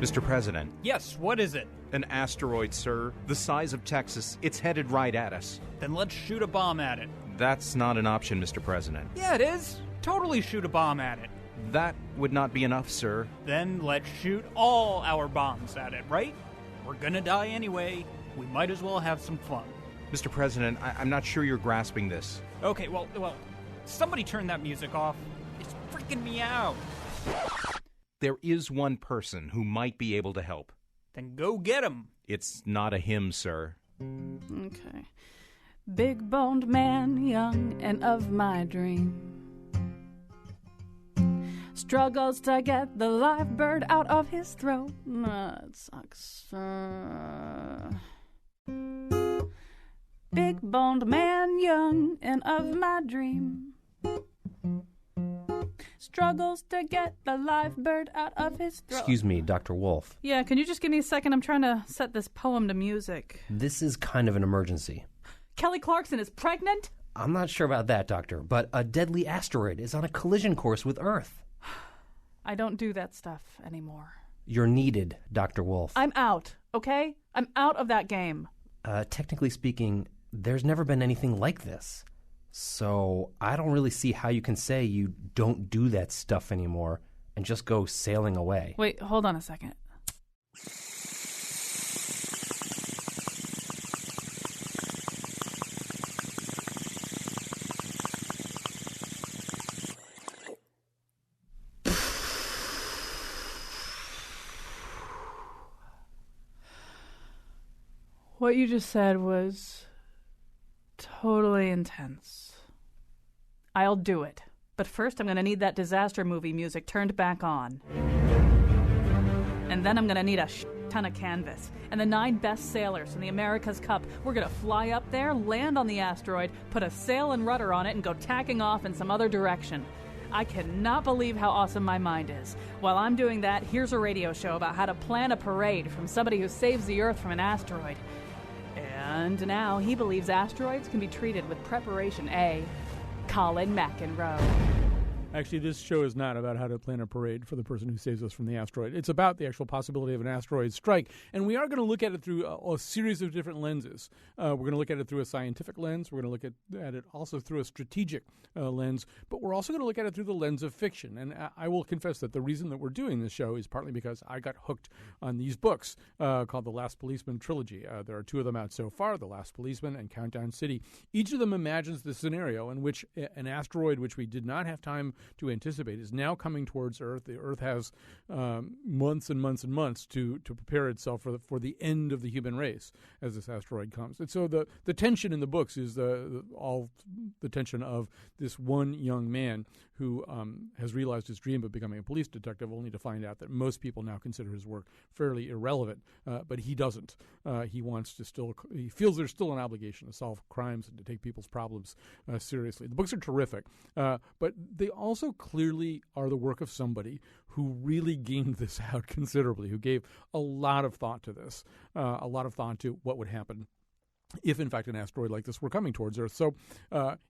Mr. President. Yes, what is it? An asteroid, sir. The size of Texas. It's headed right at us. Then let's shoot a bomb at it. That's not an option, Mr. President. Yeah, it is. Totally shoot a bomb at it. That would not be enough, sir. Then let's shoot all our bombs at it, right? We're gonna die anyway. We might as well have some fun. Mr. President, I'm not sure you're grasping this. Okay, well, somebody turn that music off. It's freaking me out. There is one person who might be able to help. Then go get him. It's not a him, sir. Okay. Big-boned man, young and of my dream, struggles to get the live bird out of his throat. It sucks. Big-boned man, young and of my dream, struggles to get the live bird out of his throat. Excuse me, Dr. Wolf. Yeah, can you just give me a second? I'm trying to set this poem to music. This is kind of an emergency. Kelly Clarkson is pregnant? I'm not sure about that, Doctor, but a deadly asteroid is on a collision course with Earth. I don't do that stuff anymore. You're needed, Dr. Wolf. I'm out, okay? I'm out of that game. Technically speaking, there's never been anything like this. So I don't really see how you can say you don't do that stuff anymore and just go sailing away. Wait, hold on a second. What you just said was totally intense. I'll do it. But first I'm going to need that disaster movie music turned back on. And then I'm going to need a ton of canvas. And the 9 best sailors in the America's Cup. We're going to fly up there, land on the asteroid, put a sail and rudder on it, and go tacking off in some other direction. I cannot believe how awesome my mind is. While I'm doing that, here's a radio show about how to plan a parade from somebody who saves the Earth from an asteroid. And now he believes asteroids can be treated with Preparation A. Colin McEnroe. Actually, this show is not about how to plan a parade for the person who saves us from the asteroid. It's about the actual possibility of an asteroid strike. And we are going to look at it through a series of different lenses. We're going to look at it through a scientific lens. We're going to look at it also through a strategic lens. But we're also going to look at it through the lens of fiction. And I will confess that the reason that we're doing this show is partly because I got hooked on these books called The Last Policeman Trilogy. There are 2 of them out so far, The Last Policeman and Countdown City. Each of them imagines the scenario in which an asteroid, which we did not have time to anticipate, is now coming towards Earth. The Earth has months and months and months to prepare itself for the end of the human race as this asteroid comes. And so the tension in the books is all the tension of this one young man who has realized his dream of becoming a police detective, only to find out that most people now consider his work fairly irrelevant. But he doesn't. He feels there's still an obligation to solve crimes and to take people's problems seriously. The books are terrific, but they also clearly are the work of somebody who really gamed this out considerably, who gave a lot of thought to this, a lot of thought to what would happen if, in fact, an asteroid like this were coming towards Earth. So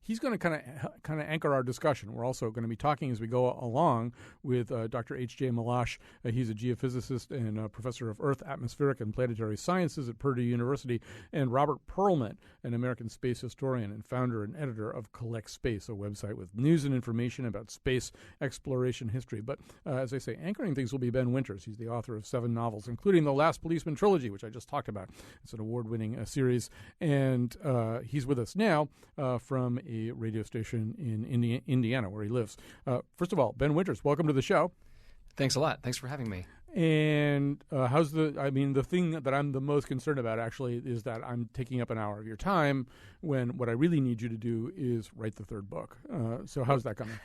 he's going to kind of anchor our discussion. We're also going to be talking as we go along with Dr. H.J. Malash. He's a geophysicist and professor of Earth, atmospheric, and planetary sciences at Purdue University, and Robert Perlman, an American space historian and founder and editor of Collect Space, a website with news and information about space exploration history. But as I say, anchoring things will be Ben Winters. He's the author of 7 novels, including The Last Policeman Trilogy, which I just talked about. It's an award-winning series. And he's with us now from a radio station in Indiana, where he lives. First of all, Ben Winters, welcome to the show. Thanks a lot. Thanks for having me. And the thing that I'm the most concerned about, actually, is that I'm taking up an hour of your time when what I really need you to do is write the 3rd book. So how's that coming?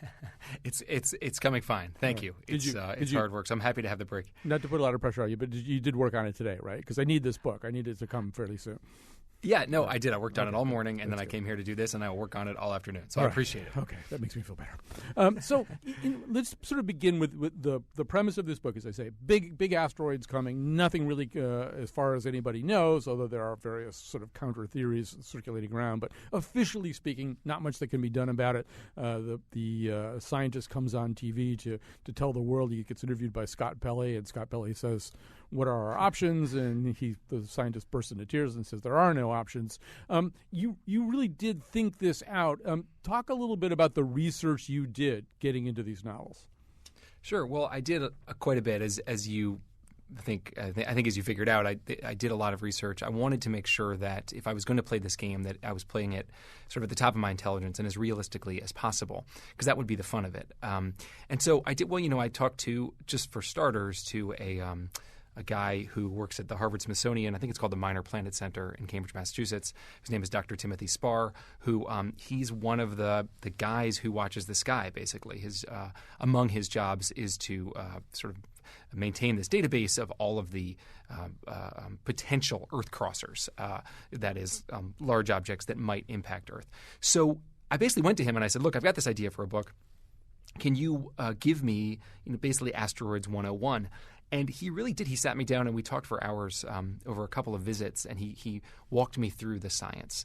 It's coming fine. Thank you. It's hard work, so I'm happy to have the break. Not to put a lot of pressure on you, but you did work on it today, right? Because I need this book. I need it to come fairly soon. Yeah, no, I did. I worked on it all morning, and then I came here to do this, and I will work on it all afternoon. So I appreciate it. Okay, that makes me feel better. Let's sort of begin with the premise of this book. As I say, big asteroids coming. Nothing really, as far as anybody knows, although there are various sort of counter theories circulating around. But officially speaking, not much that can be done about it. The scientist comes on TV to tell the world. He gets interviewed by Scott Pelley, and Scott Pelley says, "What are our options?" And the scientist bursts into tears and says, "There are no options." You really did think this out. Talk a little bit about the research you did getting into these novels. Sure. Well, I did quite a bit, as you think. I think as you figured out, I did a lot of research. I wanted to make sure that if I was going to play this game, that I was playing it sort of at the top of my intelligence and as realistically as possible, because that would be the fun of it. And so I did. Well, I talked to, just for starters, to a guy who works at the Harvard Smithsonian. I think it's called the Minor Planet Center in Cambridge, Massachusetts. His name is Dr. Timothy Spar, who he's one of the guys who watches the sky, basically. Among his jobs is to sort of maintain this database of all of the potential Earth crossers, that is, large objects that might impact Earth. So I basically went to him and I said, look, I've got this idea for a book. Can you give me basically Asteroids 101? And he really did. He sat me down and we talked for hours over a couple of visits, and he walked me through the science.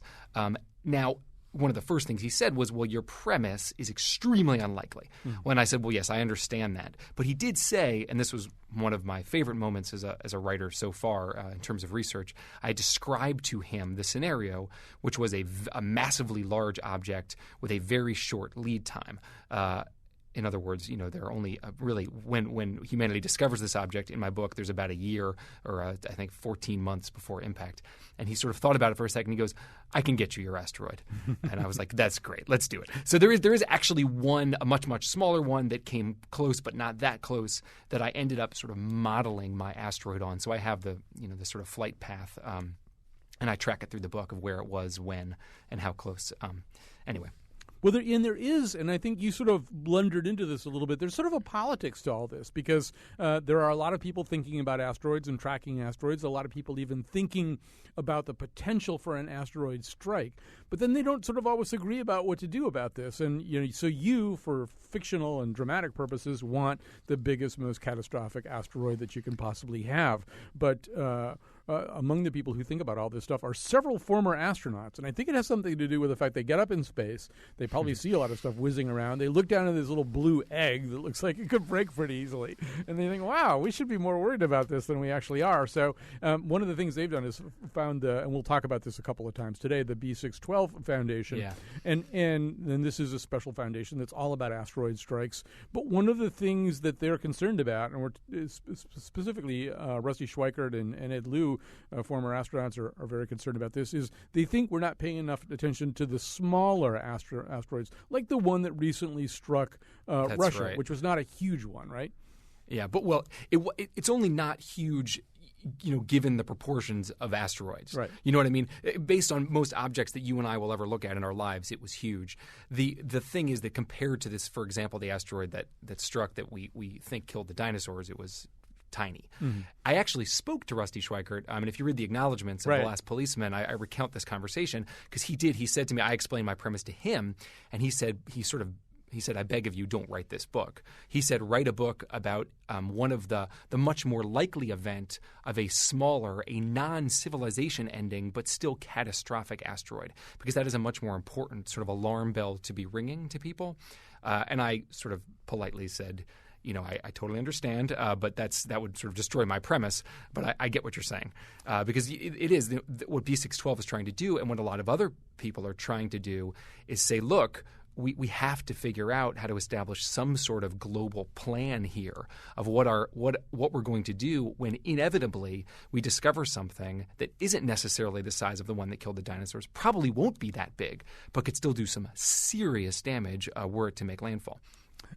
Now, one of the first things he said was, well, your premise is extremely unlikely. When I said, well, yes, I understand that. But he did say, and this was one of my favorite moments as a writer so far in terms of research, I described to him the scenario, which was a massively large object with a very short lead time. In other words, there are only really when humanity discovers this object in my book, there's about a year or I think 14 months before impact. And he sort of thought about it for a second. He goes, "I can get you your asteroid." And I was like, "That's great. Let's do it." So there is actually one, a much, much smaller one that came close, but not that close, that I ended up sort of modeling my asteroid on. So I have the sort of flight path, and I track it through the book of where it was, when, and how close. Anyway. Well, there is, and I think you sort of blundered into this a little bit, there's sort of a politics to all this, because there are a lot of people thinking about asteroids and tracking asteroids, a lot of people even thinking about the potential for an asteroid strike, but then they don't sort of always agree about what to do about this. And so you, for fictional and dramatic purposes, want the biggest, most catastrophic asteroid that you can possibly have. But among the people who think about all this stuff are several former astronauts, and I think it has something to do with the fact they get up in space, they probably see a lot of stuff whizzing around, they look down at this little blue egg that looks like it could break pretty easily, and they think, wow, we should be more worried about this than we actually are. So one of the things they've done is found, and we'll talk about this a couple of times today, the B612 Foundation. Yeah. And then this is a special foundation that's all about asteroid strikes. But one of the things that they're concerned about, and specifically Rusty Schweikert and Ed Liu, former astronauts, are very concerned about this, is they think we're not paying enough attention to the smaller asteroids, like the one that recently struck Russia, right. which was not a huge one, right? Yeah, but it's only not huge, given the proportions of asteroids. Right. You know what I mean? Based on most objects that you and I will ever look at in our lives, it was huge. The thing is that compared to this, for example, the asteroid that struck that we think killed the dinosaurs, it was tiny. Mm-hmm. I actually spoke to Rusty Schweikert, and if you read the acknowledgments of right. The Last Policeman, I recount this conversation because he said to me, I explained my premise to him, and he said, I beg of you, don't write this book. He said, write a book about one of the much more likely event of a smaller, a non-civilization ending, but still catastrophic asteroid, because that is a much more important sort of alarm bell to be ringing to people. And I sort of politely said, I totally understand, but that would sort of destroy my premise. But I get what you're saying, because it is what B612 is trying to do, and what a lot of other people are trying to do is say, look, we have to figure out how to establish some sort of global plan here of what we're going to do when inevitably we discover something that isn't necessarily the size of the one that killed the dinosaurs, probably won't be that big, but could still do some serious damage were it to make landfall.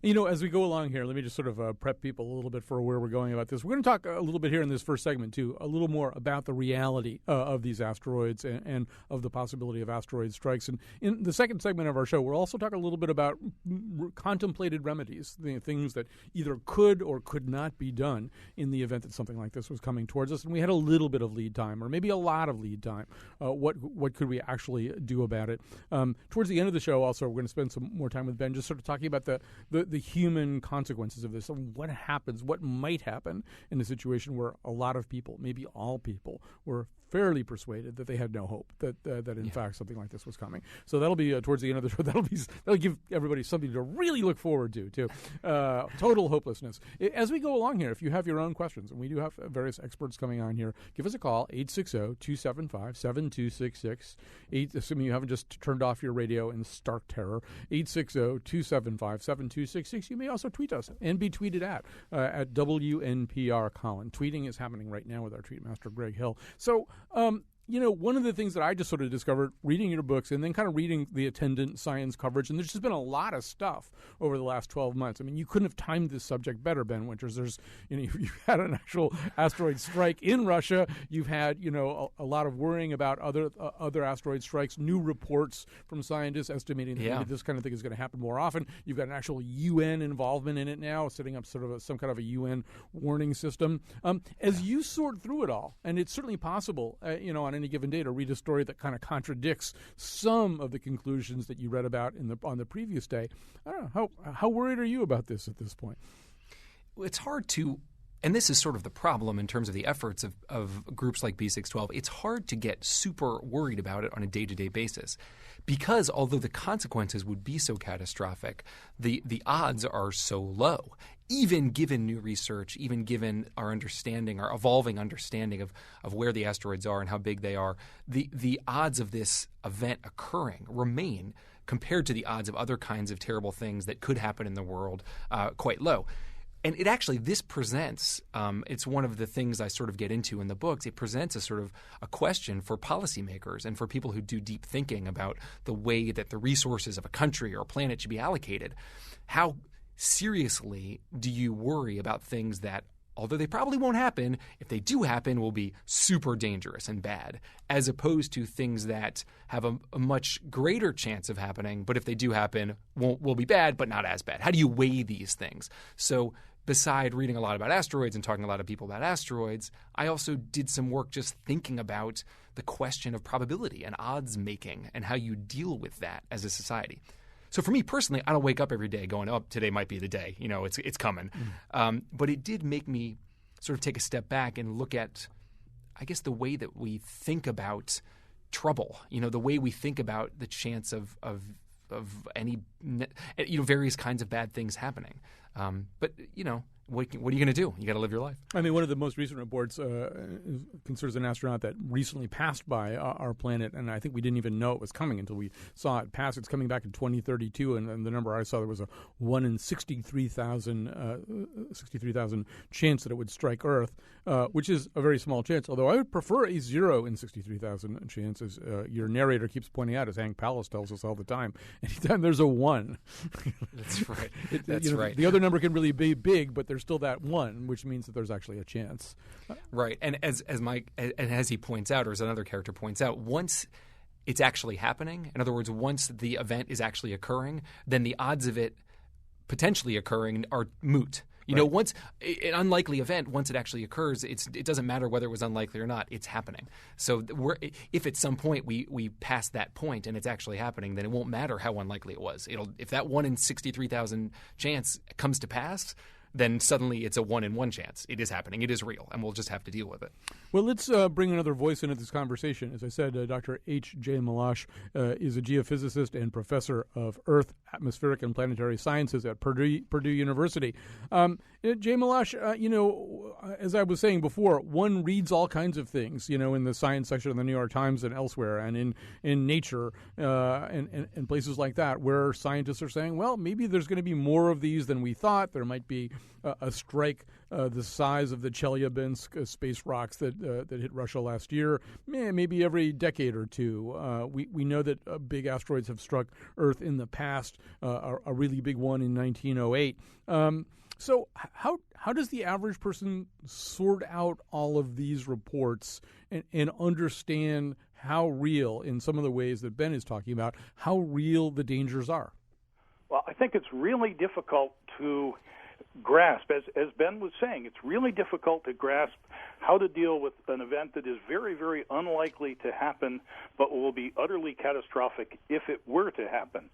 As we go along here, let me just sort of prep people a little bit for where we're going about this. We're going to talk a little bit here in this first segment, too, a little more about the reality of these asteroids and of the possibility of asteroid strikes. And in the second segment of our show, we'll also talk a little bit about contemplated remedies, the things that either could or could not be done in the event that something like this was coming towards us. And we had a little bit of lead time, or maybe a lot of lead time. What could we actually do about it? Towards the end of the show, also, we're going to spend some more time with Ben just sort of talking about the human consequences of this. What happens, what might happen in a situation where a lot of people, maybe all people, were fairly persuaded that they had no hope, that in fact something like this was coming. So that'll be towards the end of the show. That'll give everybody something to really look forward to, too. Total hopelessness. As we go along here, if you have your own questions, and we do have various experts coming on here, give us a call, 860-275-7266. Assuming you haven't just turned off your radio in stark terror, 860-275-7266. You may also tweet us and be tweeted at WNPR Colin. Tweeting is happening right now with our tweet master, Greg Hill. So, one of the things that I just sort of discovered reading your books and then kind of reading the attendant science coverage, and there's just been a lot of stuff over the last 12 months. I mean, you couldn't have timed this subject better, Ben Winters. You've had an actual asteroid strike in Russia. You've had, a lot of worrying about other asteroid strikes, new reports from scientists estimating that maybe this kind of thing is going to happen more often. You've got an actual UN involvement in it now, setting up sort of some kind of a UN warning system. As you sort through it all, and it's certainly possible, on any given day to read a story that kind of contradicts some of the conclusions that you read about on the previous day. I don't know, how worried are you about this at this point? It's hard to, and this is sort of the problem in terms of the efforts of groups like B612, it's hard to get super worried about it on a day-to-day basis. Because although the consequences would be so catastrophic, the odds are so low. Even given new research, even given our understanding, our evolving understanding of where the asteroids are and how big they are, the odds of this event occurring remain, compared to the odds of other kinds of terrible things that could happen in the world, quite low. And this presents, it's one of the things I sort of get into in the books, it presents a sort of a question for policymakers and for people who do deep thinking about the way that the resources of a country or a planet should be allocated. How seriously do you worry about things that, although they probably won't happen, if they do happen, will be super dangerous and bad, as opposed to things that have a much greater chance of happening, but if they do happen, will be bad, but not as bad? How do you weigh these things? So beside reading a lot about asteroids and talking to a lot of people about asteroids, I also did some work just thinking about the question of probability and odds making and how you deal with that as a society. So for me personally, I don't wake up every day going, oh, today might be the day. It's coming. But it did make me sort of take a step back and look at, I guess, the way that we think about trouble, the way we think about the chance of any, various kinds of bad things happening. But what are you going to do? You got to live your life. I mean, one of the most recent reports concerns an astronaut that recently passed by our planet, and I think we didn't even know it was coming until we saw it pass. It's coming back in 2032, and the number I saw, there was a 1 in 63,000 chance that it would strike Earth, which is a very small chance, although I would prefer a 0 in 63,000 chance, as your narrator keeps pointing out, as Hank Palace tells us all the time. Anytime there's a 1. That's right. That's right. The other number can really be big, but there's still that 1, which means that there's actually a chance. Right. And as Mike, and as he points out, or as another character points out, once it's actually happening, in other words, once the event is actually occurring, then the odds of it potentially occurring are moot. Once an unlikely event, once it actually occurs, it doesn't matter whether it was unlikely or not. It's happening. So if at some point we pass that point and it's actually happening, then it won't matter how unlikely it was. If that 1 in 63,000 chance comes to pass, then suddenly it's a 1 in 1 chance. It is happening. It is real, and we'll just have to deal with it. Well, let's bring another voice into this conversation. As I said, Dr. H.J. Malash is a geophysicist and professor of Earth, atmospheric, and planetary sciences at Purdue University. J. Malash, as I was saying before, one reads all kinds of things, in the science section of the New York Times and elsewhere, and in Nature and places like that, where scientists are saying, well, maybe there's going to be more of these than we thought. There might be a strike the size of the Chelyabinsk space rocks that hit Russia last year, maybe every decade or two. We know that big asteroids have struck Earth in the past, a really big one in 1908. So how does the average person sort out all of these reports and understand how real, in some of the ways that Ben is talking about, how real the dangers are? Well, I think it's really difficult to grasp. As Ben was saying, it's really difficult to grasp how to deal with an event that is very, very unlikely to happen, but will be utterly catastrophic if it were to happen.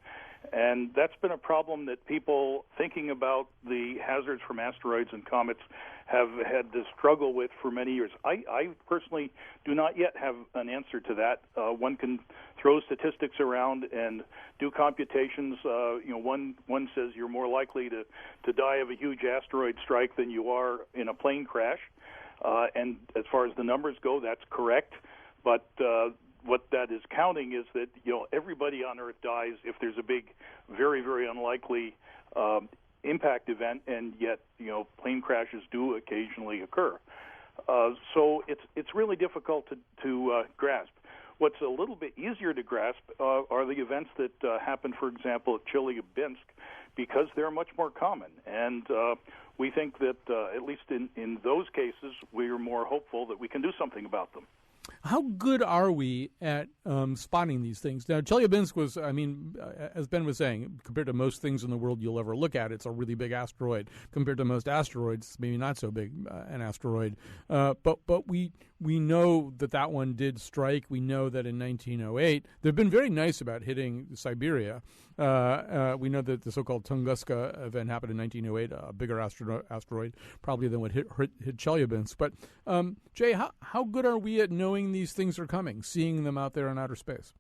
And that's been a problem that people thinking about the hazards from asteroids and comets have had to struggle with for many years. I personally do not yet have an answer to that. One can throw statistics around and do computations. One says you're more likely to die of a huge asteroid strike than you are in a plane crash. And as far as the numbers go, that's correct. But what that is counting is that everybody on Earth dies if there's a big, very, very unlikely impact event, and yet plane crashes do occasionally occur. So it's really difficult to grasp. What's a little bit easier to grasp are the events that happen, for example, at Chelyabinsk, because they're much more common. And we think that at least in those cases, we're more hopeful that we can do something about them. How good are we at spotting these things? Now, Chelyabinsk was, as Ben was saying, compared to most things in the world you'll ever look at, it's a really big asteroid. Compared to most asteroids, it's maybe not so big an asteroid. But we know that one did strike. We know that in 1908, they've been very nice about hitting Siberia. We know that the so-called Tunguska event happened in 1908, a bigger asteroid probably than what hit Chelyabinsk. But, Jay, how good are we at knowing these things are coming, seeing them out there in outer space?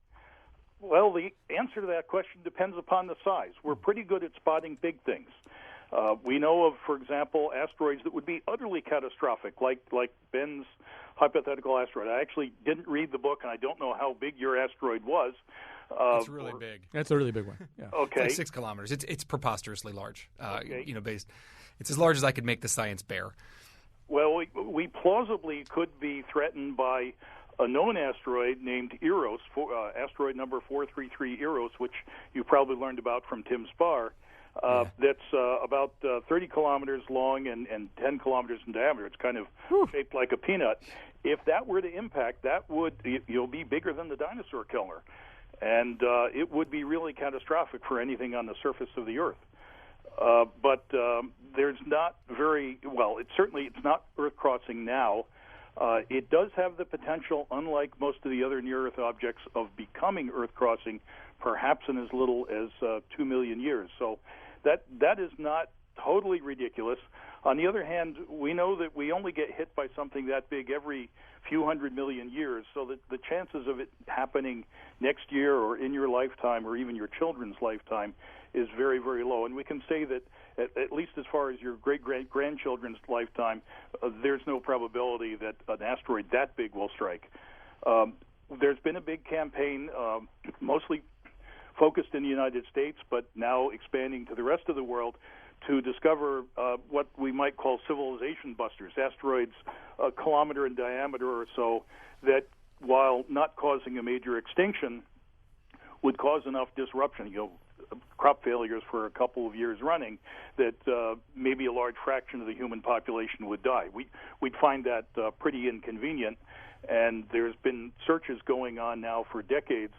Well, the answer to that question depends upon the size. We're pretty good at spotting big things. We know of, for example, asteroids that would be utterly catastrophic, like Ben's hypothetical asteroid. I actually didn't read the book, and I don't know how big your asteroid was. It's really big. That's a really big one. Yeah. Okay. It's like 6 kilometers. It's preposterously large. Okay. It's as large as I could make the science bear. Well, we plausibly could be threatened by a known asteroid named Eros, asteroid number 433 Eros, which you probably learned about from Tim Spar. That's about 30 kilometers long and 10 kilometers in diameter. It's kind of shaped like a peanut. If that were to impact, that would be bigger than the dinosaur killer. And it would be really catastrophic for anything on the surface of the Earth. But there's not it's not Earth-crossing now. It does have the potential, unlike most of the other near-Earth objects, of becoming Earth-crossing perhaps in as little as 2 million years. So that is not totally ridiculous. On the other hand, we know that we only get hit by something that big every few 100 million years, so that the chances of it happening next year or in your lifetime or even your children's lifetime is very, very low. And we can say that at least as far as your great-grandchildren's lifetime, there's no probability that an asteroid that big will strike. There's been a big campaign, mostly focused in the United States, but now expanding to the rest of the world, to discover what we might call civilization busters, asteroids a kilometer in diameter or so, that while not causing a major extinction, would cause enough disruption, crop failures for a couple of years running, that maybe a large fraction of the human population would die. We'd find that pretty inconvenient, and there's been searches going on now for decades.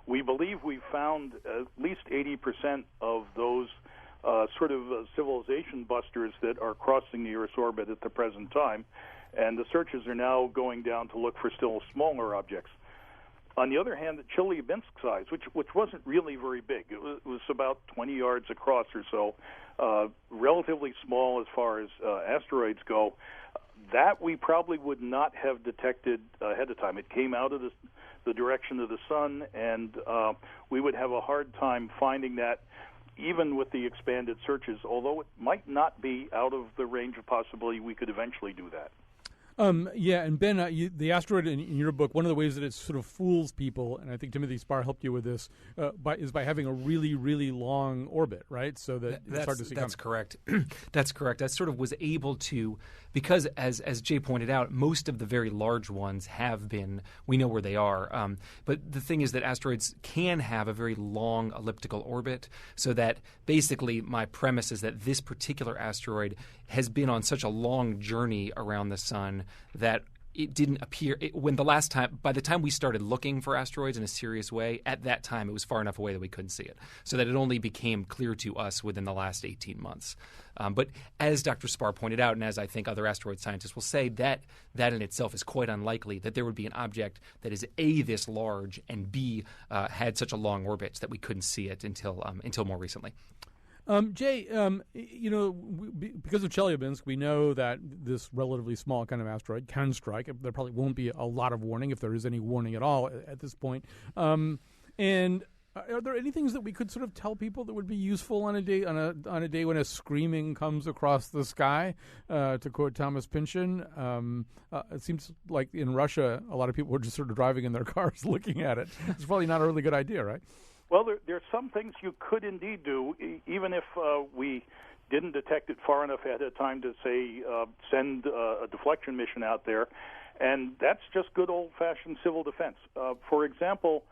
We believe we've found at least 80% of those civilization busters that are crossing the Earth's orbit at the present time, and the searches are now going down to look for still smaller objects. On the other hand, the Chelyabinsk size, which wasn't really very big, it was about 20 yards across or so, relatively small as far as asteroids go, that we probably would not have detected ahead of time. It came out of the direction of the sun, and we would have a hard time finding that even with the expanded searches, although it might not be out of the range of possibility we could eventually do that. Yeah, and Ben, the asteroid in your book, one of the ways that it sort of fools people, and I think Timothy Spar helped you with this, is by having a really, really long orbit, right? So that it's hard to see. That's correct. That's correct. I sort of was able to, because as Jay pointed out, most of the very large ones have been. We know where they are. But the thing is that asteroids can have a very long elliptical orbit, so that basically my premise is that this particular asteroid has been on such a long journey around the sun that it didn't appear by the time we started looking for asteroids in a serious way, at that time it was far enough away that we couldn't see it, so that it only became clear to us within the last 18 months. But as Dr. Spar pointed out, and as I think other asteroid scientists will say, that in itself is quite unlikely, that there would be an object that is A, this large, and B, had such a long orbit that we couldn't see it until more recently. Jay, because of Chelyabinsk, we know that this relatively small kind of asteroid can strike. There probably won't be a lot of warning, if there is any warning at all at this point. And are there any things that we could sort of tell people that would be useful on a day when a screaming comes across the sky? To quote Thomas Pynchon, it seems like in Russia, a lot of people were just sort of driving in their cars looking at it. It's probably not a really good idea, right? Well, there are some things you could indeed do, even if we didn't detect it far enough ahead of time to, say, send a deflection mission out there, and that's just good old-fashioned civil defense. For example,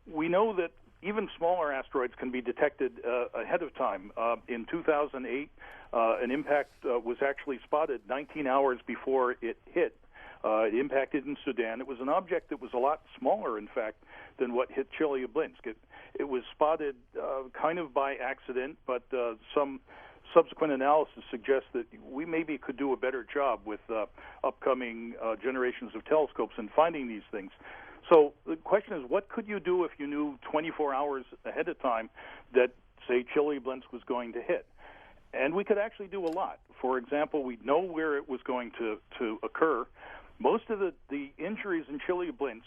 we know that even smaller asteroids can be detected ahead of time. In 2008, an impact was actually spotted 19 hours before it hit. It impacted in Sudan. It was an object that was a lot smaller, in fact, than what hit Chelyabinsk. It was spotted kind of by accident, but some subsequent analysis suggests that we maybe could do a better job with upcoming generations of telescopes in finding these things. So the question is, what could you do if you knew 24 hours ahead of time that, say, Chelyabinsk was going to hit? And we could actually do a lot. For example, we know where it was going to occur. Most of the injuries in Chelyabinsk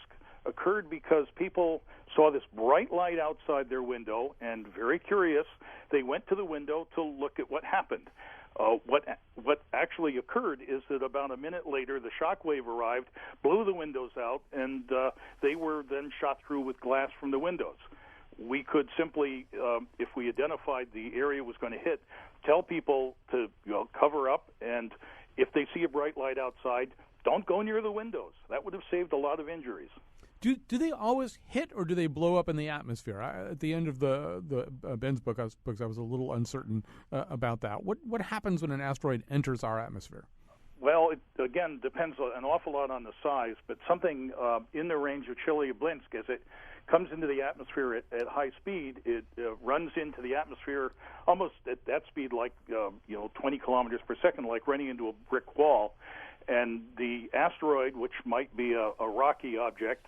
occurred because people saw this bright light outside their window, and very curious, they went to the window to look at what happened. What actually occurred is that about a minute later, the shock wave arrived, blew the windows out, and they were then shot through with glass from the windows. We could simply, if we identified the area was going to hit, tell people to cover up, and if they see a bright light outside, don't go near the windows. That would have saved a lot of injuries. Do they always hit, or do they blow up in the atmosphere? At the end of the Ben's book, I was a little uncertain about that. What happens when an asteroid enters our atmosphere? Well, it, again, depends an awful lot on the size, but something in the range of Chelyabinsk, as it comes into the atmosphere at high speed, it runs into the atmosphere almost at that speed, like 20 kilometers per second, like running into a brick wall. And the asteroid, which might be a rocky object,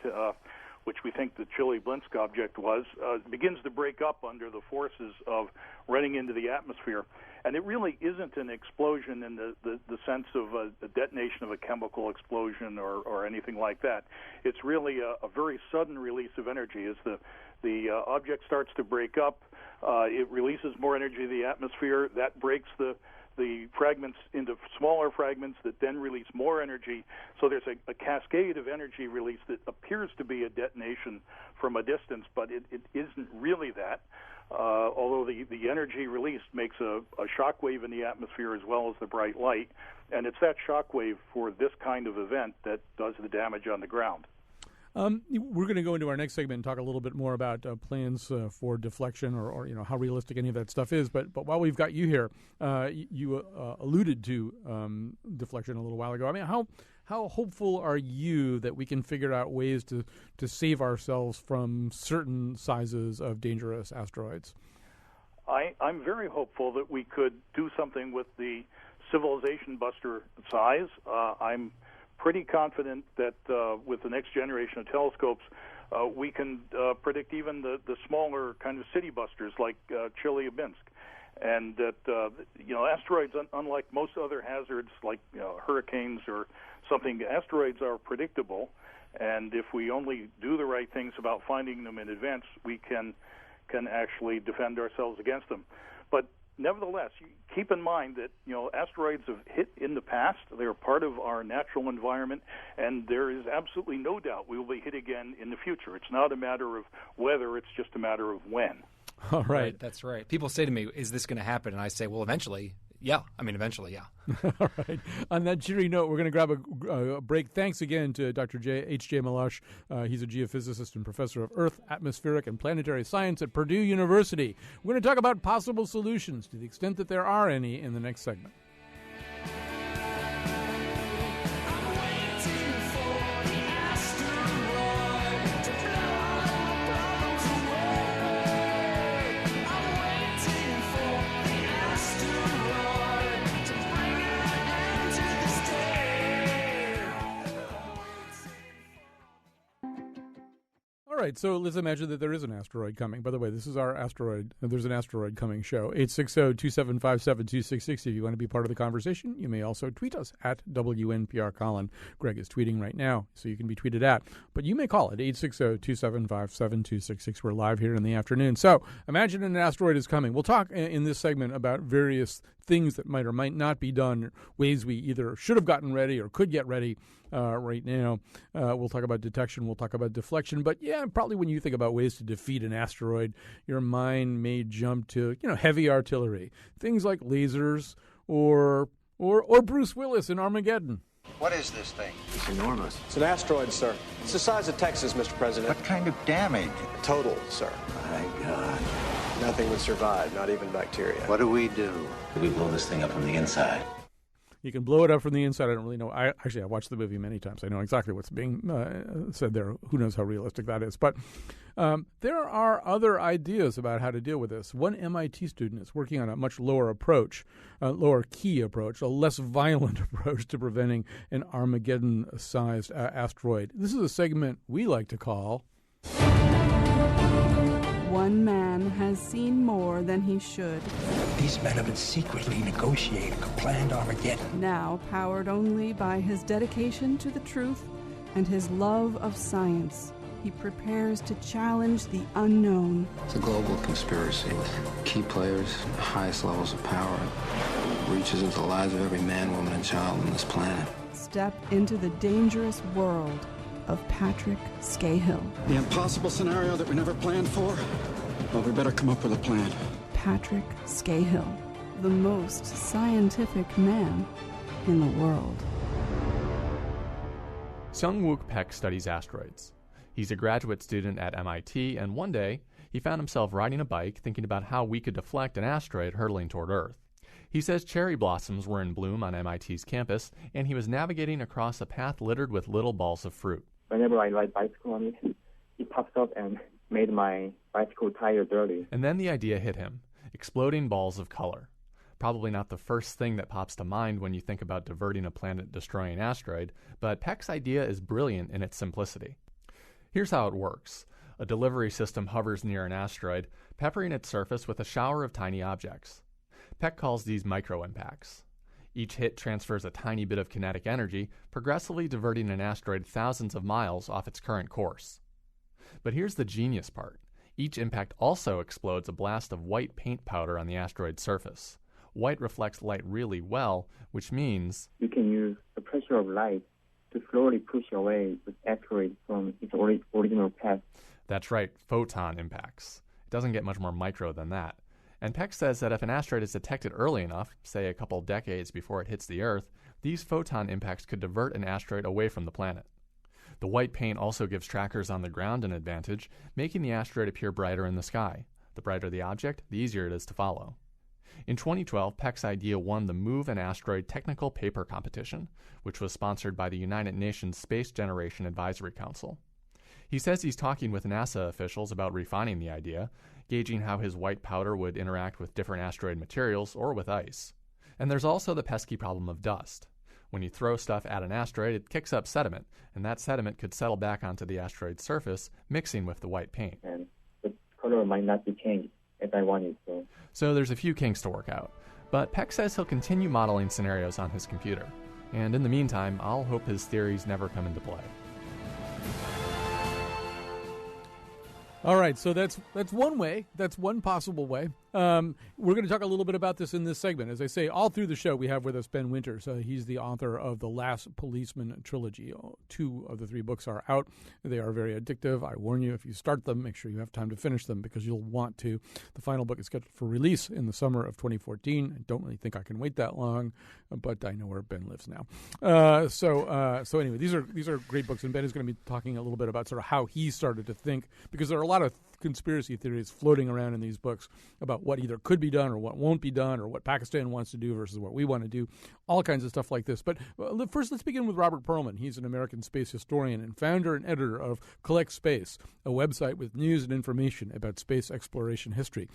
which we think the Chelyabinsk object was, begins to break up under the forces of running into the atmosphere. And it really isn't an explosion in the sense of a detonation of a chemical explosion or anything like that. It's really a very sudden release of energy. As the object starts to break up, it releases more energy to the atmosphere. That breaks the fragments into smaller fragments that then release more energy. So there's a cascade of energy release that appears to be a detonation from a distance, but it isn't really that. Although the energy released makes a shock wave in the atmosphere as well as the bright light, and it's that shock wave for this kind of event that does the damage on the ground. We're going to go into our next segment and talk a little bit more about plans for deflection or how realistic any of that stuff is. But while we've got you here, you alluded to deflection a little while ago. I mean, how hopeful are you that we can figure out ways to save ourselves from certain sizes of dangerous asteroids? I'm very hopeful that we could do something with the civilization buster size. I'm pretty confident that with the next generation of telescopes, we can predict even the smaller kind of city busters like Chelyabinsk. And that, asteroids, unlike most other hazards like hurricanes or something, asteroids are predictable. And if we only do the right things about finding them in advance, we can actually defend ourselves against them. But nevertheless, you keep in mind that asteroids have hit in the past. They are part of our natural environment, and there is absolutely no doubt we will be hit again in the future. It's not a matter of whether; it's just a matter of when. All right. That's right. People say to me, "Is this going to happen?" And I say, "Well, eventually." Yeah, eventually, yeah. All right. On that cheery note, we're going to grab a break. Thanks again to Dr. H.J. Malash. He's a geophysicist and professor of Earth, atmospheric, and planetary science at Purdue University. We're going to talk about possible solutions, to the extent that there are any, in the next segment. All right, so let's imagine that there is an asteroid coming. By the way, this is our asteroid. There's an asteroid coming show. 860-275-7266. If you want to be part of the conversation, you may also tweet us at WNPR Colin. Greg is tweeting right now, so you can be tweeted at. But you may call it 860-275-7266. We're live here in the afternoon. So imagine an asteroid is coming. We'll talk in this segment about various things that might or might not be done, ways we either should have gotten ready or could get ready right now. We'll talk about detection. We'll talk about deflection. But yeah, probably when you think about ways to defeat an asteroid, your mind may jump to heavy artillery, things like lasers or Bruce Willis in Armageddon. What is this thing? It's enormous. It's an asteroid, sir. It's the size of Texas, Mr. President. What kind of damage? Total, sir. My God. Nothing would survive, not even bacteria. What do? We blow this thing up from the inside. You can blow it up from the inside. I don't really know. I watched the movie many times. I know exactly what's being said there. Who knows how realistic that is? But there are other ideas about how to deal with this. One MIT student is working on a much lower key approach, a less violent approach to preventing an Armageddon-sized asteroid. This is a segment we like to call... One man has seen more than he should. These men have been secretly negotiating a planned Armageddon. Now powered only by his dedication to the truth and his love of science, he prepares to challenge the unknown. It's a global conspiracy with key players, the highest levels of power. It reaches into the lives of every man, woman, and child on this planet. Step into the dangerous world of Patrick Scahill. The impossible scenario that we never planned for? Well, we better come up with a plan. Patrick Scahill, the most scientific man in the world. Sung-Wook Peck studies asteroids. He's a graduate student at MIT, and one day he found himself riding a bike thinking about how we could deflect an asteroid hurtling toward Earth. He says cherry blossoms were in bloom on MIT's campus, and he was navigating across a path littered with little balls of fruit. Whenever I ride bicycle on it, it pops up and made my bicycle tire dirty. And then the idea hit him, exploding balls of color. Probably not the first thing that pops to mind when you think about diverting a planet-destroying asteroid, but Peck's idea is brilliant in its simplicity. Here's how it works. A delivery system hovers near an asteroid, peppering its surface with a shower of tiny objects. Peck calls these micro-impacts. Each hit transfers a tiny bit of kinetic energy, progressively diverting an asteroid thousands of miles off its current course. But here's the genius part. Each impact also explodes a blast of white paint powder on the asteroid's surface. White reflects light really well, which means... you can use the pressure of light to slowly push away the asteroid from its original path. That's right, photon impacts. It doesn't get much more micro than that. And Peck says that if an asteroid is detected early enough, say a couple decades before it hits the Earth, these photon impacts could divert an asteroid away from the planet. The white paint also gives trackers on the ground an advantage, making the asteroid appear brighter in the sky. The brighter the object, the easier it is to follow. In 2012, Peck's idea won the Move an Asteroid Technical Paper Competition, which was sponsored by the United Nations Space Generation Advisory Council. He says he's talking with NASA officials about refining the idea, gauging how his white powder would interact with different asteroid materials or with ice. And there's also the pesky problem of dust. When you throw stuff at an asteroid, it kicks up sediment, and that sediment could settle back onto the asteroid's surface, mixing with the white paint. And the color might not be changed as I wanted to. So there's a few kinks to work out. But Peck says he'll continue modeling scenarios on his computer. And in the meantime, I'll hope his theories never come into play. All right, so that's one way. That's one possible way. We're going to talk a little bit about this in this segment. As I say, all through the show, we have with us Ben Winters. He's the author of the Last Policeman trilogy. 2 of the 3 books are out. They are very addictive. I warn you, if you start them, make sure you have time to finish them because you'll want to. The final book is scheduled for release in the summer of 2014. I don't really think I can wait that long, but I know where Ben lives now. So anyway, these are great books, and Ben is going to be talking a little bit about sort of how he started to think, because there are a lot of conspiracy theories floating around in these books about what either could be done or what won't be done, or what Pakistan wants to do versus what we want to do, all kinds of stuff like this. But first, let's begin with Robert Perlman. He's an American space historian and founder and editor of Collect Space, a website with news and information about space exploration history.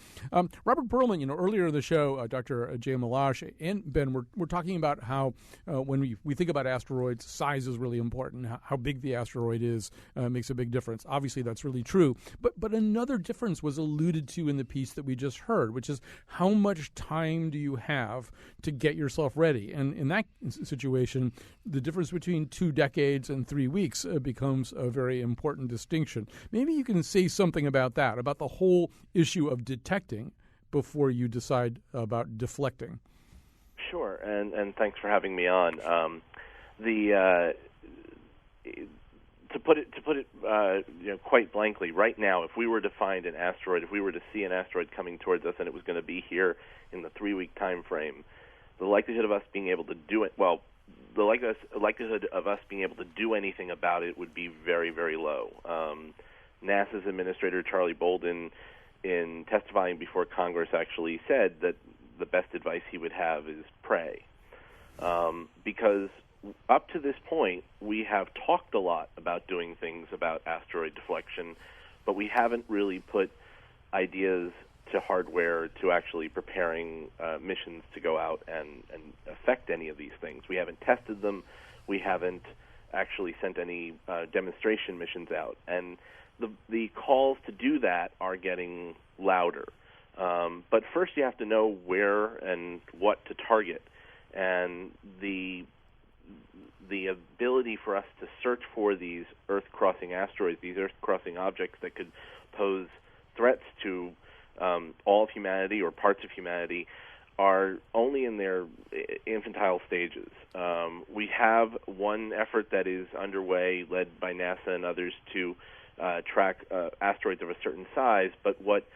Robert Perlman, earlier in the show, Dr. Jay Malash and Ben were talking about how when we think about asteroids, size is really important. How big the asteroid is makes a big difference. Obviously, that's really true. But another difference was alluded to in the piece that we just heard, which is how much time do you have to get yourself ready? And in that situation, the difference between 2 decades and 3 weeks becomes a very important distinction. Maybe you can say something about that, about the whole issue of detecting before you decide about deflecting. Sure, and thanks for having me on. To put it quite blankly, right now, if we were to find an asteroid, if we were to see an asteroid coming towards us and it was going to be here in the 3-week time frame, the likelihood of us being able to do it, the likelihood of us being able to do anything about it would be very, very low. NASA's administrator, Charlie Bolden, in testifying before Congress, actually said that the best advice he would have is pray. Because up to this point, we have talked a lot about doing things about asteroid deflection, but we haven't really put ideas to hardware to actually preparing missions to go out and affect any of these things. We haven't tested them. We haven't actually sent any demonstration missions out. And the calls to do that are getting louder. But first you have to know where and what to target. And the ability for us to search for these Earth-crossing asteroids, these Earth-crossing objects that could pose threats to all of humanity or parts of humanity, are only in their infantile stages. We have one effort that is underway, led by NASA and others, to track asteroids of a certain size, but what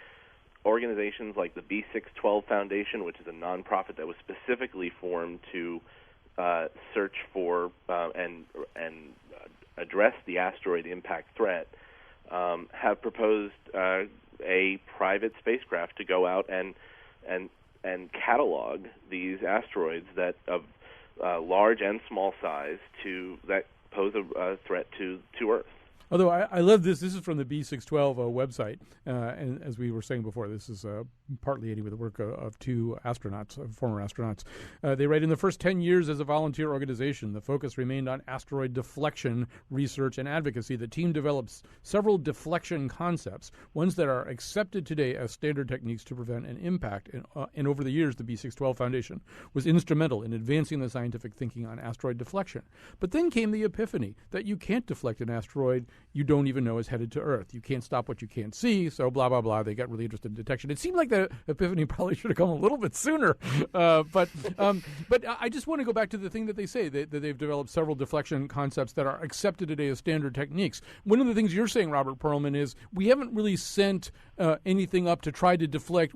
organizations like the B612 Foundation, which is a nonprofit that was specifically formed to search for and address the asteroid impact threat, have proposed a private spacecraft to go out and catalog these asteroids that of large and small size that pose a threat to Earth. Although I love this. This is from the B612 website. And as we were saying before, this is partly anyway the work of 2 astronauts, former astronauts. They write, in the first 10 years as a volunteer organization, the focus remained on asteroid deflection research and advocacy. The team develops several deflection concepts, ones that are accepted today as standard techniques to prevent an impact. And over the years, the B612 Foundation was instrumental in advancing the scientific thinking on asteroid deflection. But then came the epiphany that you can't deflect an asteroid you don't even know is headed to Earth. You can't stop what you can't see, so blah, blah, blah. They got really interested in detection. It seemed like the epiphany probably should have come a little bit sooner. But I just want to go back to the thing that they say, that they've developed several deflection concepts that are accepted today as standard techniques. One of the things you're saying, Robert Perlman, is we haven't really sent anything up to try to deflect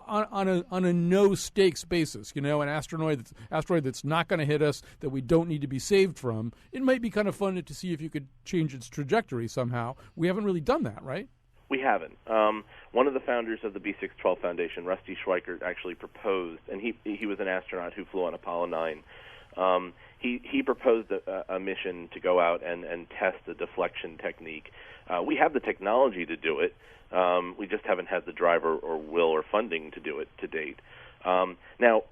on a no-stakes basis. An asteroid that's not going to hit us, that we don't need to be saved from. It might be kind of fun to see if you could change its trajectory somehow. We haven't really done that, right? We haven't. One of the founders of the B612 Foundation, Rusty Schweikert, actually proposed, and he was an astronaut who flew on Apollo 9. He proposed a mission to go out and test the deflection technique. We have the technology to do it. We just haven't had the driver or will or funding to do it to date. Now,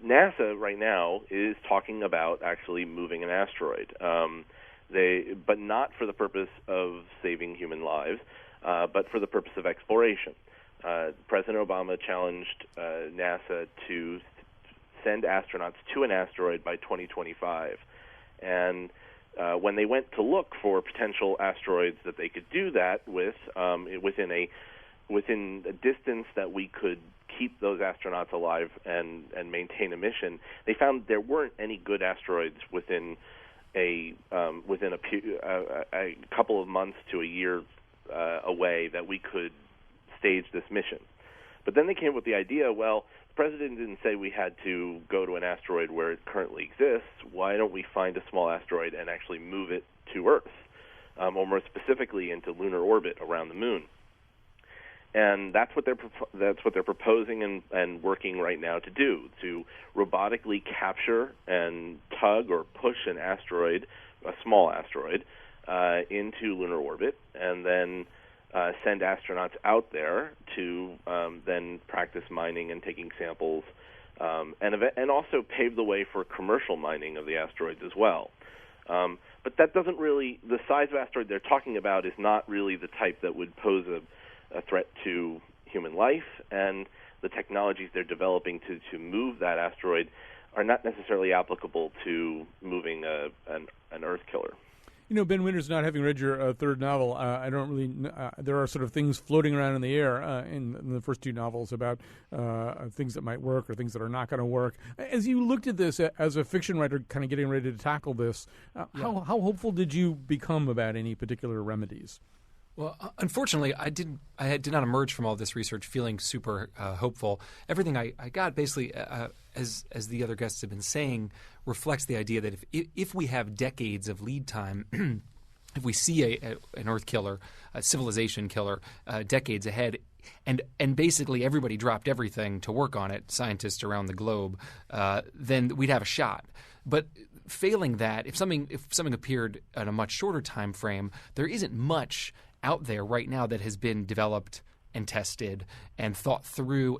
NASA right now is talking about actually moving an asteroid. But not for the purpose of saving human lives, but for the purpose of exploration. President Obama challenged NASA to send astronauts to an asteroid by 2025. And when they went to look for potential asteroids that they could do that with, within a distance that we could keep those astronauts alive and maintain a mission, they found there weren't any good asteroids within a couple of months to a year away that we could stage this mission. But then they came up with the idea, well, the president didn't say we had to go to an asteroid where it currently exists. Why don't we find a small asteroid and actually move it to Earth, or more specifically into lunar orbit around the moon? And that's what they're proposing and working right now to do, to robotically capture and tug or push an asteroid, a small asteroid, into lunar orbit, and then send astronauts out there to then practice mining and taking samples, and also pave the way for commercial mining of the asteroids as well. But that doesn't really, the size of asteroid they're talking about is not really the type that would pose a threat to human life, and the technologies they're developing to move that asteroid are not necessarily applicable to moving an Earth killer. You know, Ben Winters, not having read your third novel, I don't really. There are sort of things floating around in the air in the first two novels about things that might work or things that are not going to work. As you looked at this as a fiction writer, kind of getting ready to tackle this, how hopeful did you become about any particular remedies? Well, unfortunately, I did not emerge from all this research feeling super hopeful. Everything I got basically, as the other guests have been saying, reflects the idea that if we have decades of lead time, if we see an Earth killer, a civilization killer, decades ahead, and basically everybody dropped everything to work on it, scientists around the globe, then we'd have a shot. But failing that, if something appeared at a much shorter time frame, there isn't much out there right now that has been developed and tested and thought through.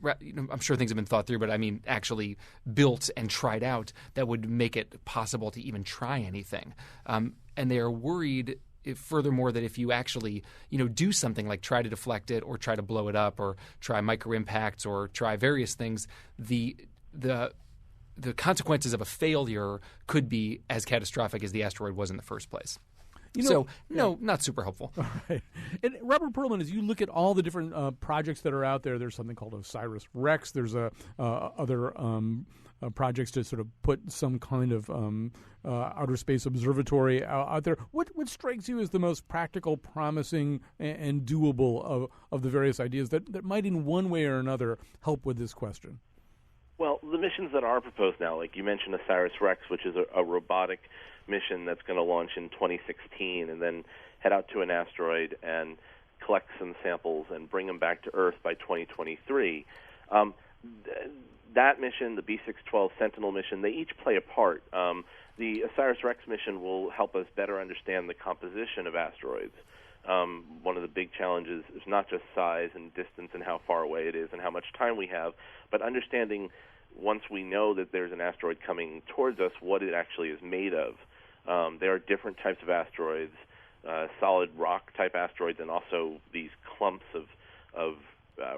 I'm sure things have been thought through, but I mean actually built and tried out that would make it possible to even try anything. And they are worried, furthermore, that if you actually do something like try to deflect it or try to blow it up or try micro impacts or try various things, the consequences of a failure could be as catastrophic as the asteroid was in the first place. Not super helpful. All right. And Robert Perlman, as you look at all the different projects that are out there, there's something called OSIRIS-REx. There's other projects to sort of put some kind of outer space observatory out there. What strikes you as the most practical, promising, and doable of the various ideas that might in one way or another help with this question? Well, the missions that are proposed now, like you mentioned OSIRIS-REx, which is a robotic mission that's going to launch in 2016 and then head out to an asteroid and collect some samples and bring them back to Earth by 2023. That mission, the B612 Sentinel mission, they each play a part. The OSIRIS-REx mission will help us better understand the composition of asteroids. One of the big challenges is not just size and distance and how far away it is and how much time we have, but understanding once we know that there's an asteroid coming towards us, what it actually is made of. There are different types of asteroids, solid rock type asteroids, and also these clumps of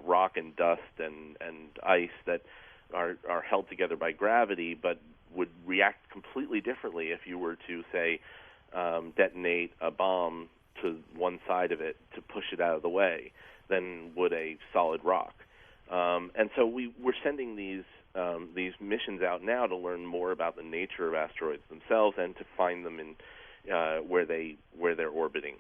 rock and dust and ice that are held together by gravity, but would react completely differently if you were to, say, detonate a bomb to one side of it to push it out of the way than would a solid rock. And so we're sending these missions out now to learn more about the nature of asteroids themselves and to find them in where they're orbiting.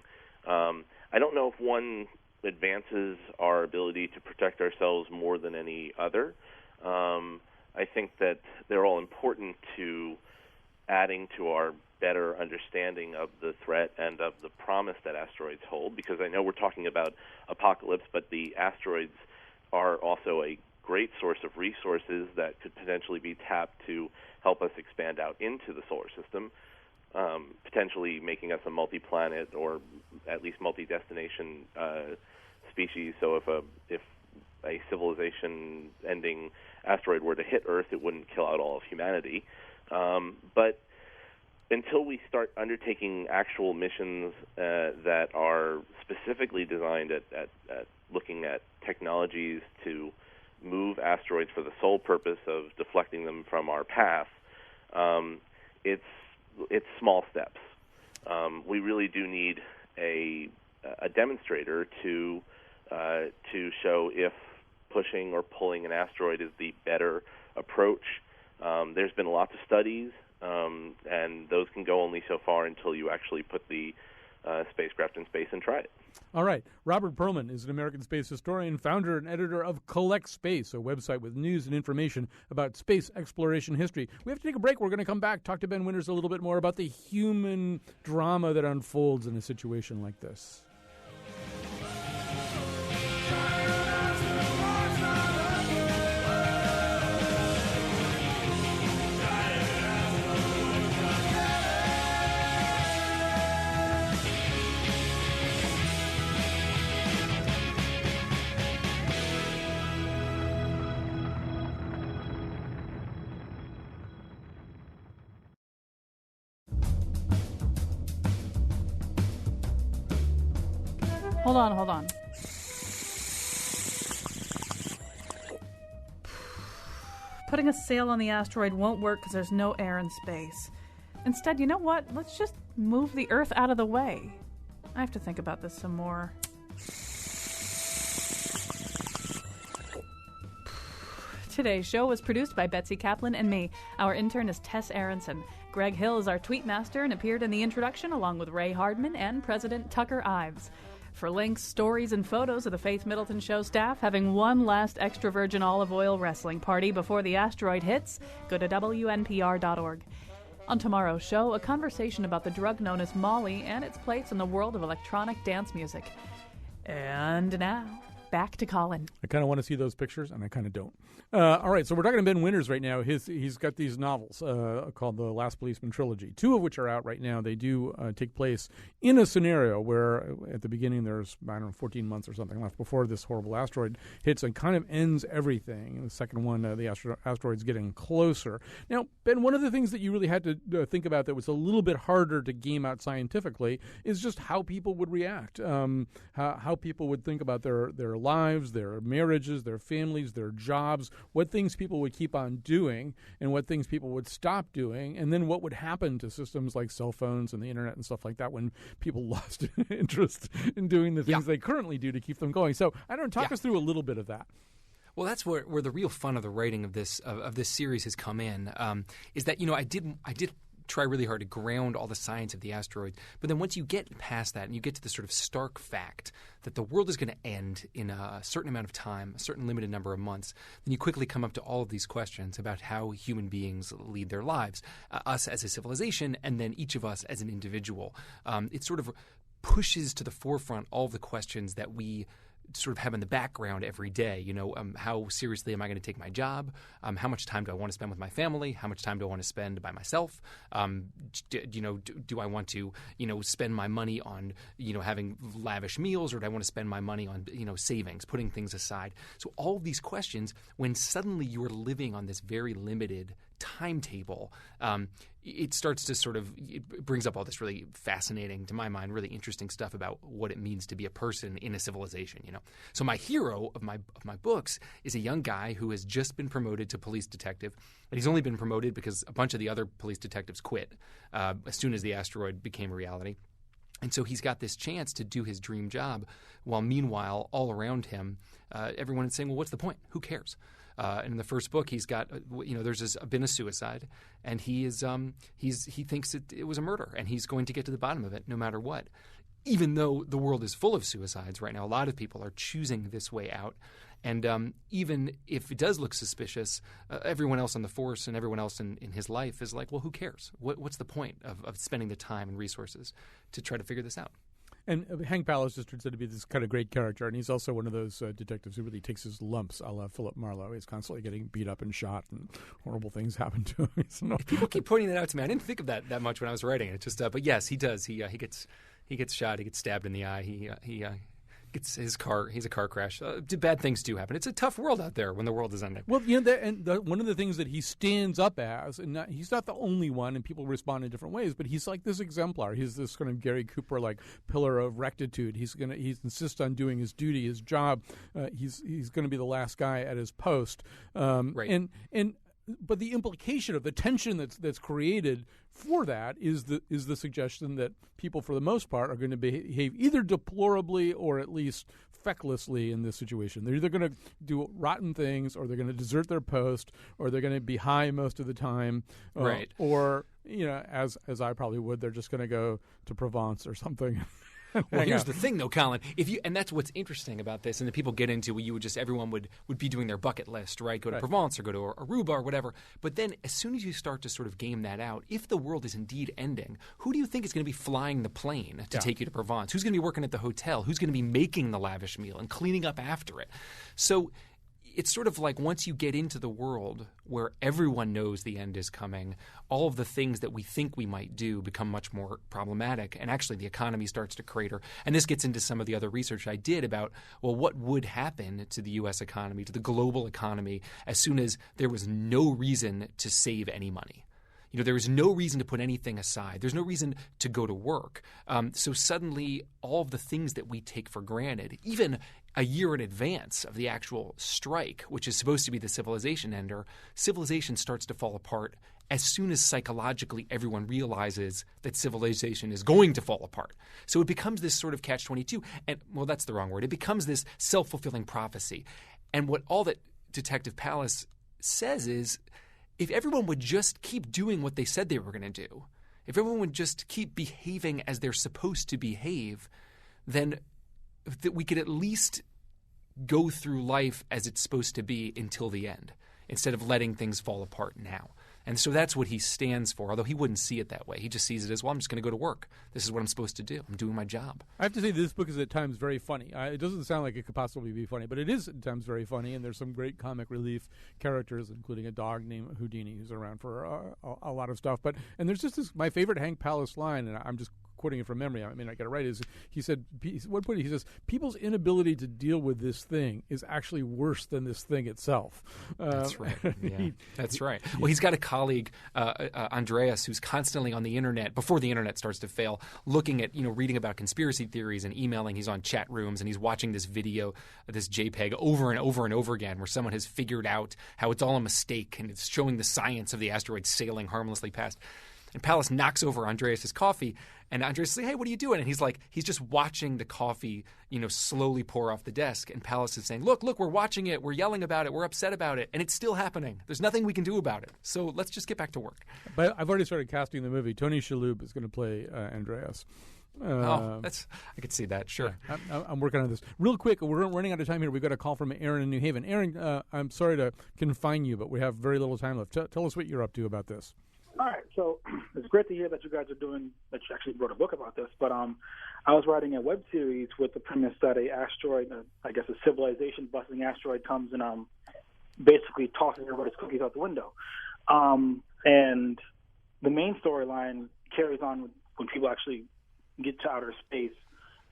I don't know if one advances our ability to protect ourselves more than any other. I think that they're all important to adding to our better understanding of the threat and of the promise that asteroids hold, because I know we're talking about apocalypse, but the asteroids are also a great source of resources that could potentially be tapped to help us expand out into the solar system, potentially making us a multi-planet or at least multi-destination species. So if a civilization-ending asteroid were to hit Earth, it wouldn't kill out all of humanity. But until we start undertaking actual missions that are specifically designed at looking at technologies to move asteroids for the sole purpose of deflecting them from our path, it's small steps. We really do need a demonstrator to show if pushing or pulling an asteroid is the better approach. There's been lots of studies, and those can go only so far until you actually put the spacecraft in space and try it. All right. Robert Perlman is an American space historian, founder and editor of Collect Space, a website with news and information about space exploration history. We have to take a break. We're going to come back, talk to Ben Winters a little bit more about the human drama that unfolds in a situation like this. Hold on. Putting a sail on the asteroid won't work because there's no air in space. Instead, you know what? Let's just move the Earth out of the way. I have to think about this some more. Today's show was produced by Betsy Kaplan and me. Our intern is Tess Aronson. Greg Hill is our tweet master and appeared in the introduction along with Ray Hardman and President Tucker Ives. For links, stories, and photos of the Faith Middleton Show staff having one last extra virgin olive oil wrestling party before the asteroid hits, go to WNPR.org. On tomorrow's show, a conversation about the drug known as Molly and its place in the world of electronic dance music. And now, back to Colin. I kind of want to see those pictures, and I kind of don't. All right, so we're talking to Ben Winters right now. He's got these novels called the Last Policeman Trilogy, two of which are out right now. They do take place in a scenario where at the beginning there's, 14 months or something left before this horrible asteroid hits and kind of ends everything. And the second one, the asteroid's getting closer. Now, Ben, one of the things that you really had to think about that was a little bit harder to game out scientifically is just how people would react, how people would think about their lives, their marriages, their families, their jobs, what things people would keep on doing and what things people would stop doing, and then what would happen to systems like cell phones and the internet and stuff like that when people lost interest in doing the things they currently do to keep them going. So talk us through a little bit of that. Well, that's where the real fun of the writing of this series has come in. Is that I did try really hard to ground all the science of the asteroids. But then once you get past that and you get to the sort of stark fact that the world is going to end in a certain amount of time, a certain limited number of months, then you quickly come up to all of these questions about how human beings lead their lives, us as a civilization, and then each of us as an individual. It sort of pushes to the forefront all of the questions that we sort of have in the background every day. How seriously am I going to take my job? How much time do I want to spend with my family? How much time do I want to spend by myself? Do I want to, spend my money on, having lavish meals, or do I want to spend my money on, savings, putting things aside? So all of these questions, when suddenly you're living on this very limited timetable, it starts to it brings up all this really fascinating, to my mind, really interesting stuff about what it means to be a person in a civilization. So my hero of my books is a young guy who has just been promoted to police detective, and he's only been promoted because a bunch of the other police detectives quit as soon as the asteroid became a reality. And so he's got this chance to do his dream job, while meanwhile, all around him, everyone is saying, well, what's the point? Who cares? And in the first book, he's got, there's been a suicide, and he thinks it was a murder, and he's going to get to the bottom of it no matter what. Even though the world is full of suicides right now, a lot of people are choosing this way out. And even if it does look suspicious, everyone else on the force and everyone else in his life is like, well, who cares? What's the point of spending the time and resources to try to figure this out? And Hank Palace just turns out to be this kind of great character, and he's also one of those detectives who really takes his lumps, a la Philip Marlowe. He's constantly getting beat up and shot, and horrible things happen to him. People keep pointing that out to me. I didn't think of that much when I was writing it. Just, but yes, he does. He gets shot. He gets stabbed in the eye. He gets his car. He's a car crash. Bad things do happen. It's a tough world out there when the world is ending. Well, one of the things that he stands up as, and he's not the only one, and people respond in different ways, but he's like this exemplar. He's this kind of Gary Cooper like pillar of rectitude. He insists on doing his duty, his job. He's going to be the last guy at his post. Right. But the implication of the tension that's created for that is the suggestion that people, for the most part, are going to behave either deplorably or at least fecklessly in this situation. They're either going to do rotten things, or they're going to desert their post, or they're going to be high most of the time, right? Or as I probably would, they're just going to go to Provence or something. Well, here's the thing, though, Colin. And that's what's interesting about this, and that people get into, everyone would be doing their bucket list, right? Go to Provence or go to Aruba or whatever. But then, as soon as you start to sort of game that out, if the world is indeed ending, who do you think is going to be flying the plane to take you to Provence? Who's going to be working at the hotel? Who's going to be making the lavish meal and cleaning up after it? So it's sort of like once you get into the world where everyone knows the end is coming, all of the things that we think we might do become much more problematic, and actually the economy starts to crater. And this gets into some of the other research I did about, well, what would happen to the U.S. economy, to the global economy, as soon as there was no reason to save any money. There was no reason to put anything aside. There's no reason to go to work. So suddenly all of the things that we take for granted, even a year in advance of the actual strike, which is supposed to be the civilization ender, civilization starts to fall apart as soon as psychologically everyone realizes that civilization is going to fall apart. So it becomes this sort of catch-22. And, well, that's the wrong word. It becomes this self-fulfilling prophecy. And what all that Detective Pallas says is, if everyone would just keep doing what they said they were going to do, if everyone would just keep behaving as they're supposed to behave, then that we could at least go through life as it's supposed to be until the end, instead of letting things fall apart now. And so that's what he stands for, although he wouldn't see it that way. He just sees it as, well, I'm just going to go to work. This is what I'm supposed to do. I'm doing my job. I have to say this book is at times very funny. It doesn't sound like it could possibly be funny, but it is at times very funny, and there's some great comic relief characters, including a dog named Houdini who's around for a lot of stuff. And there's just this, my favorite Hank Pallas line, and I'm just quoting it from memory, I mean, I got it right, is he said, he says, people's inability to deal with this thing is actually worse than this thing itself. That's right. Yeah. That's right. Well, he's got a colleague, Andreas, who's constantly on the internet, before the internet starts to fail, looking at, reading about conspiracy theories and emailing. He's on chat rooms, and he's watching this video, this JPEG, over and over and over again, where someone has figured out how it's all a mistake, and it's showing the science of the asteroid sailing harmlessly past. And Pallas knocks over Andreas' coffee, and Andreas says, hey, what are you doing? And he's just watching the coffee, slowly pour off the desk. And Pallas is saying, look, we're watching it. We're yelling about it. We're upset about it. And it's still happening. There's nothing we can do about it. So let's just get back to work. But I've already started casting the movie. Tony Shalhoub is going to play Andreas. I could see that, sure. Yeah, I'm working on this. Real quick, we're running out of time here. We've got a call from Aaron in New Haven. Aaron, I'm sorry to confine you, but we have very little time left. Tell us what you're up to about this. All right, so it's great to hear that you guys are doing, that you actually wrote a book about this, but I was writing a web series with the premise that a asteroid, a civilization-busting asteroid comes and basically tosses everybody's cookies out the window. And the main storyline carries on when people actually get to outer space,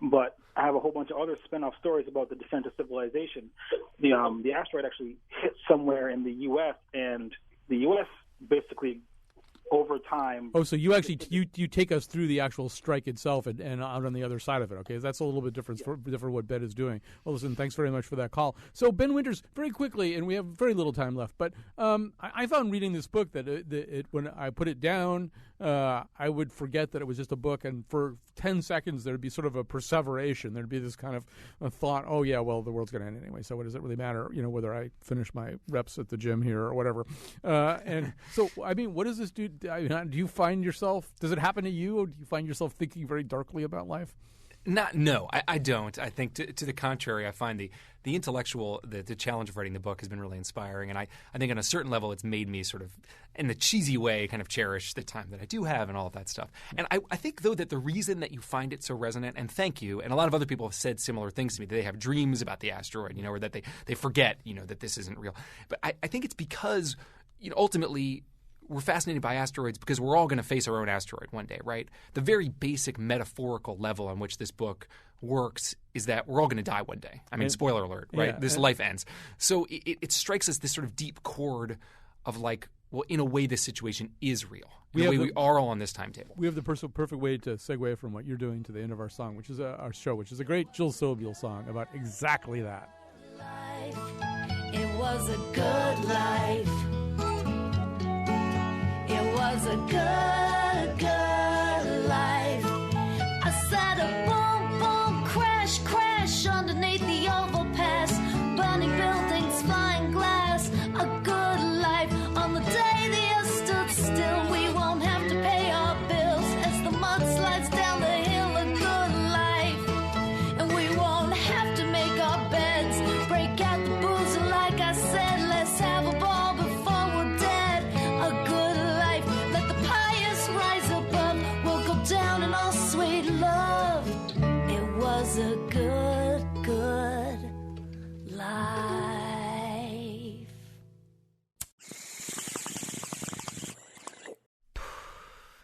but I have a whole bunch of other spin-off stories about the descent of civilization. The asteroid actually hit somewhere in the U.S., and the U.S. basically over time. Oh, so you actually you take us through the actual strike itself and out on the other side of it. Okay, that's a little bit different for what Ben is doing. Well, listen, thanks very much for that call. So Ben Winters, very quickly, and we have very little time left, but I found reading this book that when I put it down, I would forget that it was just a book, and for 10 seconds there'd be sort of a perseveration. There'd be this kind of a thought, oh yeah, well, the world's going to end anyway, so what does it really matter, whether I finish my reps at the gym here or whatever. And so, I mean, what does this do? Do you find yourself, does it happen to you, or do you find yourself thinking very darkly about life? No, I don't. I think to the contrary, I find the intellectual, the challenge of writing the book has been really inspiring. And I think on a certain level it's made me sort of, in the cheesy way, kind of cherish the time that I do have and all of that stuff. And I think, though, that the reason that you find it so resonant, and thank you, and a lot of other people have said similar things to me, that they have dreams about the asteroid, or that they forget, that this isn't real. But I think it's because, ultimately, we're fascinated by asteroids because we're all going to face our own asteroid one day, right? The very basic metaphorical level on which this book works is that we're all going to die one day. I mean, spoiler alert, right? Yeah, this life ends. So it strikes us this sort of deep chord of like, well, in a way, this situation is real. We are all on this timetable. We have the perfect way to segue from what you're doing to the end of our song, which is our show, which is a great Jill Sobule song about exactly that. It was a good life. It was a good life. I said a boom, boom, crash, crash underneath the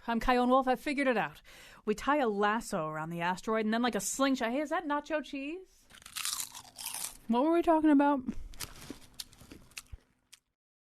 I'm Kyone Wolf. I figured it out. We tie a lasso around the asteroid and then like a slingshot. Hey, is that nacho cheese? What were we talking about?